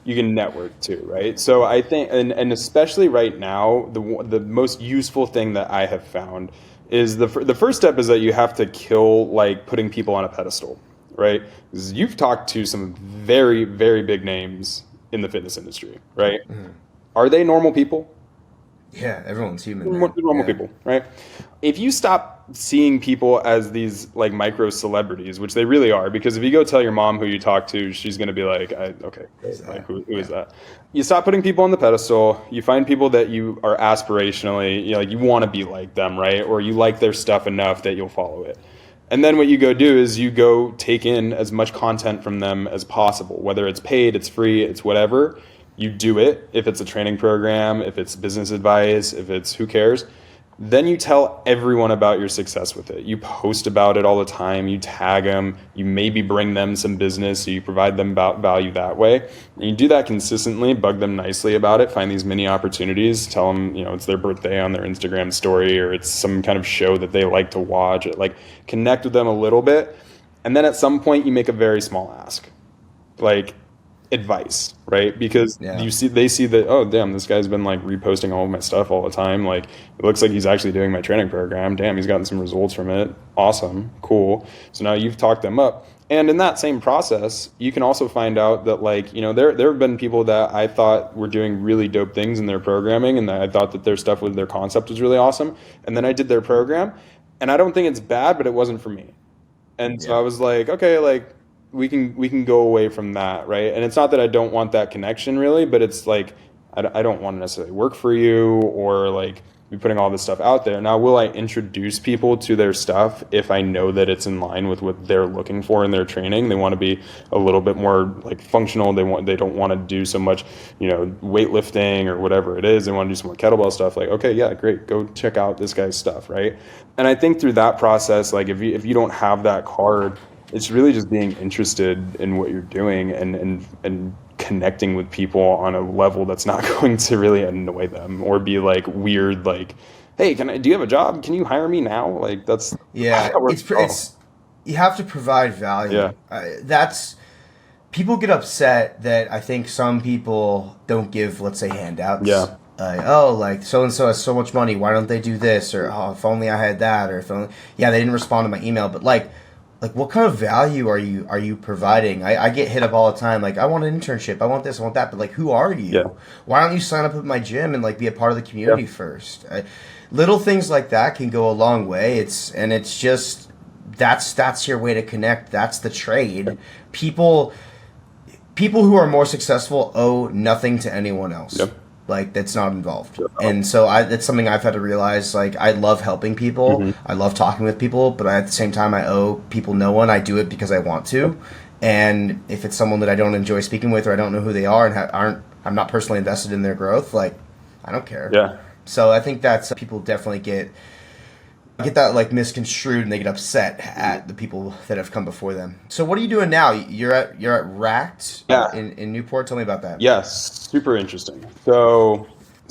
network too, right? So I think, and especially right now, the most useful thing that I have found is the first step is that you have to kill like putting people on a pedestal. Right? Because you've talked to some very, very big names in the fitness industry, right? Mm-hmm. Are they normal people? Yeah, everyone's human. Normal people, right? If you stop seeing people as these like micro celebrities, which they really are, because if you go tell your mom who you talk to, she's going to be like, okay, like, who is that? You stop putting people on the pedestal. You find people that you are aspirationally, you want to be like them, right? Or you like their stuff enough that you'll follow it. And then what you go do is you go take in as much content from them as possible, whether it's paid, it's free, it's whatever. You do it. If it's a training program, if it's business advice, if it's who cares, then you tell everyone about your success with it. You post about it all the time. You tag them. You maybe bring them some business, so you provide them value that way. And you do that consistently, bug them nicely about it, find these mini opportunities, tell them, it's their birthday on their Instagram story, or it's some kind of show that they like to watch. Like, connect with them a little bit. And then at some point you make a very small ask, like advice, right? Because they see that, oh damn, this guy's been like reposting all of my stuff all the time, like it looks like he's actually doing my training program, damn, he's gotten some results from it, awesome, cool. So now you've talked them up. And in that same process, you can also find out that like, there have been people that I thought were doing really dope things in their programming, and that I thought that their stuff with their concept was really awesome, and then I did their program, and I don't think it's bad, but it wasn't for me. And so I was like, okay, like we can go away from that, right? And it's not that I don't want that connection really, but it's like I don't want to necessarily work for you or like be putting all this stuff out there. Now, will I introduce people to their stuff if I know that it's in line with what they're looking for in their training? They want to be a little bit more like functional. They don't want to do so much, weightlifting or whatever it is. They want to do some more kettlebell stuff. Like, okay, yeah, great. Go check out this guy's stuff, right? And I think through that process, like if you don't have that card, it's really just being interested in what you're doing and connecting with people on a level that's not going to really annoy them or be like weird, like, hey, do you have a job? Can you hire me now? Like that's you have to provide value. Yeah. People get upset that I think some people don't give, let's say, handouts. Yeah. Like so-and-so has so much money. Why don't they do this? Or, oh, if only I had that. Or if only, they didn't respond to my email. But like what kind of value are you providing? I get hit up all the time. Like, I want an internship. I want this. I want that. But like, who are you? Yeah. Why don't you sign up at my gym and like be a part of the community first? Little things like that can go a long way. It's just that's your way to connect. That's the trade. People who are more successful owe nothing to anyone else. Yep. Like, that's not involved. And so that's something I've had to realize. Like, I love helping people. Mm-hmm. I love talking with people, but at the same time, I owe people no one. I do it because I want to. And if it's someone that I don't enjoy speaking with, or I don't know who they are and I'm not personally invested in their growth, like, I don't care. Yeah. So I think that's, people definitely get that like misconstrued, and they get upset at the people that have come before them. So what are you doing now? You're at Racked in Newport. Tell me about that. Yes, super interesting. So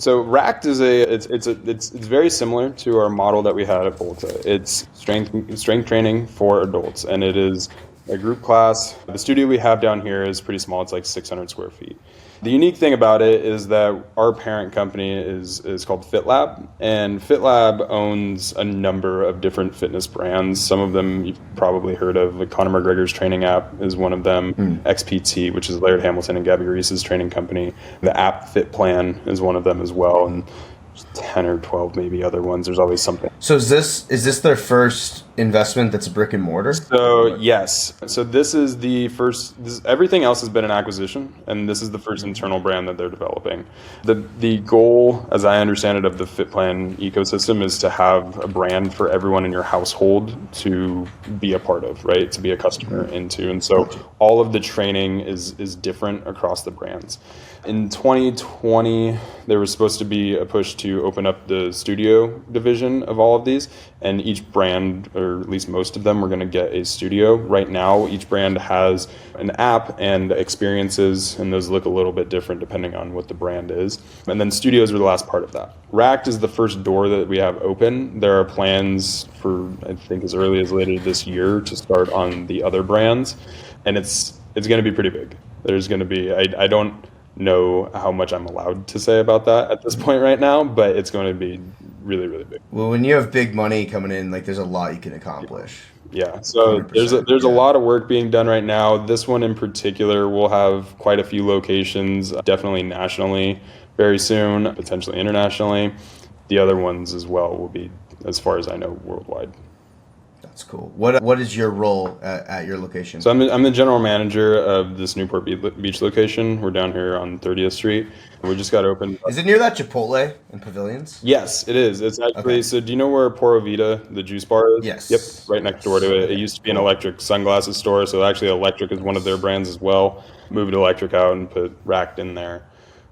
Racked is it's very similar to our model that we had at Volta. It's strength training for adults, and it is a group class. The studio we have down here is pretty small. It's like 600 square feet. The unique thing about it is that our parent company is called FitLab, and FitLab owns a number of different fitness brands. Some of them you've probably heard of. Like Conor McGregor's training app is one of them. XPT, which is Laird Hamilton and Gabby Reese's training company. The app Fit Plan is one of them as well, and 10 or 12 maybe other ones. There's always something. So is this their first investment that's a brick and mortar? So yes. So this is the first, everything else has been an acquisition, and this is the first internal brand that they're developing. The goal, as I understand it, of the FitPlan ecosystem is to have a brand for everyone in your household to be a part of, right? To be a customer into. And so all of the training is different across the brands. In 2020, there was supposed to be a push to open up the studio division of all of these, and each brand, or at least most of them, were going to get a studio. Right now, each brand has an app and experiences, and those look a little bit different depending on what the brand is. And then studios are the last part of that. Racked is the first door that we have open. There are plans for, I think, as early as later this year to start on the other brands, and it's going to be pretty big. There's going to be, I don't know how much I'm allowed to say about that at this point right now, but it's going to be really, really big. Well, when you have big money coming in, like there's a lot you can accomplish. Yeah, so there's a lot of work being done right now. This one in particular will have quite a few locations, definitely nationally very soon, potentially internationally. The other ones as well will be, as far as I know, worldwide. That's cool. What is your role at your location? So I'm the general manager of this Newport Beach location. We're down here on 30th Street. We just got opened. Is it near that Chipotle in Pavilions? Yes, it is. It's actually, okay. So do you know where Pura Vida, the juice bar is? Yes. Yep, right next door to it. It used to be an electric sunglasses store, so actually Electric is one of their brands as well. Moved Electric out and put Racked in there.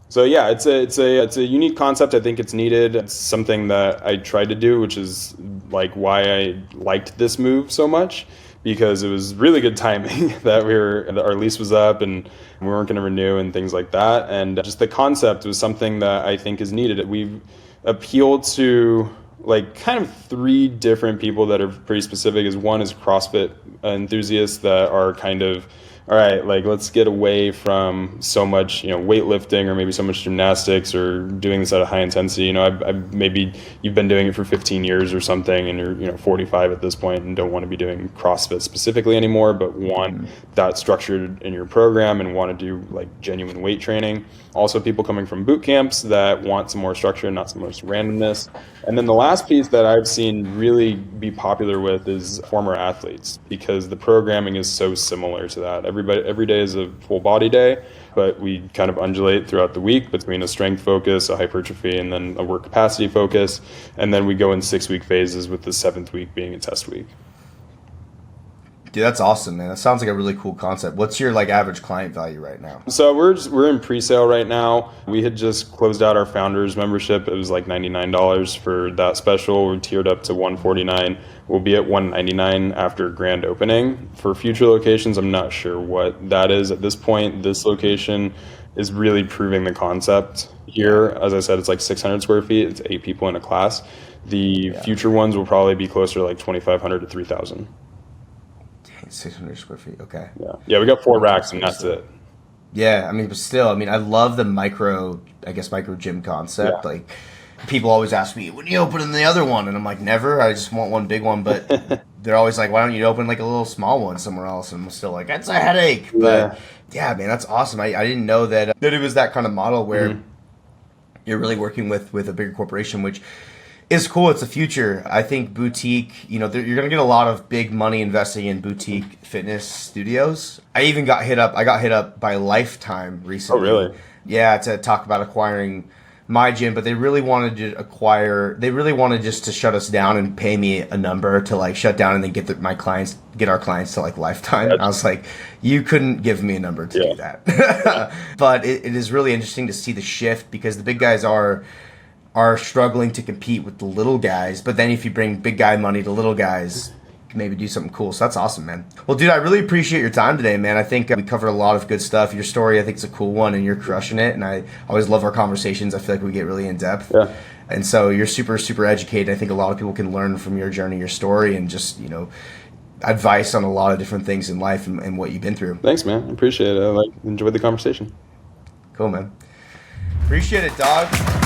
So yeah, it's a unique concept. I think it's needed. It's something that I tried to do, which is like why I liked this move so much, because it was really good timing that our lease was up and we weren't going to renew and things like that. And just the concept was something that I think is needed. We've appealed to like kind of three different people that are pretty specific. One is CrossFit enthusiasts that are kind of, all right, like let's get away from so much, weightlifting or maybe so much gymnastics or doing this at a high intensity. I've maybe you've been doing it for 15 years or something, and you're 45 at this point and don't want to be doing CrossFit specifically anymore, but want that structured in your program and want to do like genuine weight training. Also, people coming from boot camps that want some more structure and not so much randomness. And then the last piece that I've seen really be popular with is former athletes, because the programming is so similar to that. Every day is a full body day, but we kind of undulate throughout the week between a strength focus, a hypertrophy, and then a work capacity focus. And then we go in 6-week phases, with the 7th week being a test week. Dude, that's awesome, man. That sounds like a really cool concept. What's your average client value right now? So we're in pre-sale right now. We had just closed out our founders membership. It was like $99 for that special. We're tiered up to $149. We'll be at $199 after grand opening. For future locations, I'm not sure what that is at this point. This location is really proving the concept here. As I said, it's like 600 square feet. It's 8 people in a class. The future ones will probably be closer to like 2,500 to 3,000. 600 square feet. Okay. Yeah. We got 4 racks and that's it. Yeah. But still, I love the micro gym concept. Yeah. Like people always ask me, when you open the other one? And I'm like, never. I just want one big one. But they're always like, why don't you open like a little small one somewhere else? And I'm still like, that's a headache. But yeah, man, that's awesome. I didn't know that it was that kind of model where you're really working with a bigger corporation, which is cool. It's the future. I think boutique, you're going to get a lot of big money investing in boutique fitness studios. I got hit up by Lifetime recently. Oh, really? Yeah, to talk about acquiring my gym, but they really wanted just to shut us down and pay me a number to like shut down and then get our clients to like Lifetime. I was like, you couldn't give me a number to do that. But it is really interesting to see the shift, because the big guys are struggling to compete with the little guys. But then if you bring big guy money to little guys, you can maybe do something cool. So that's awesome, man. Well, dude, I really appreciate your time today, man. I think we covered a lot of good stuff. Your story, I think, is a cool one, and you're crushing it. And I always love our conversations. I feel like we get really in depth. Yeah. And so you're super, super educated. I think a lot of people can learn from your journey, your story, and just, advice on a lot of different things in life and what you've been through. Thanks, man. I appreciate it. I enjoyed the conversation. Cool, man. Appreciate it, dog.